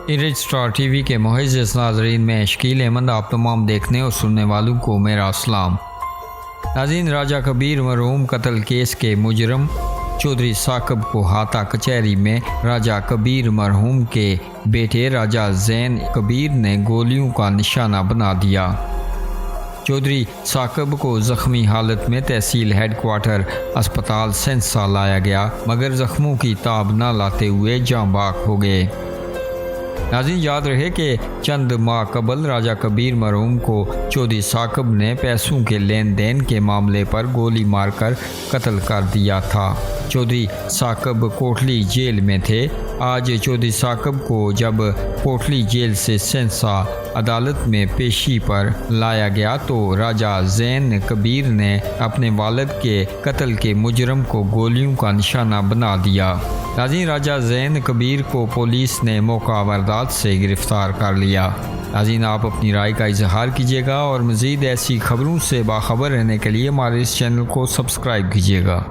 इरिज star TV के मुअज़्ज़ज़ नाज़रीन में शकील अहमद आप तमाम देखने और सुनने वालों को मेरा सलाम। नाज़रीन, राजा कबीर मरहूम कत्ल केस के मुजरम चौधरी साकब को हाथा कचहरी में राजा कबीर मरहूम के बेटे राजा ज़ैन कबीर ने गोलियों का निशाना बना दिया। चौधरी साकब को ज़ख्मी हालत में तहसील हेडक्वार्टर अस्पताल सेंसा लाया गया, मगर ज़ख्मों की ताब न लाते हुए जाँ बाक हो गए। नाज़रीन, याद रहे कि चंद माह कबल राजा कबीर मरहूम को चौधरी साकब ने पैसों के लेन देन के मामले पर गोली मारकर कत्ल कर दिया था। चौधरी साकब कोटली जेल में थे। आज चौधरी साकब को जब कोटली जेल से सेंसा अदालत में पेशी पर लाया गया तो राजा ज़ैन कबीर ने अपने वालिद के कत्ल के मुजरम को गोलियों का निशाना बना दिया। नाज़रीन, राजा ज़ैन कबीर को पुलिस ने मौका वारदात से गिरफ़्तार कर लिया। नाज़रीन, आप अपनी राय का इजहार कीजिएगा और मज़ीद ऐसी खबरों से बाखबर रहने के लिए हमारे इस चैनल को सब्सक्राइब कीजिएगा।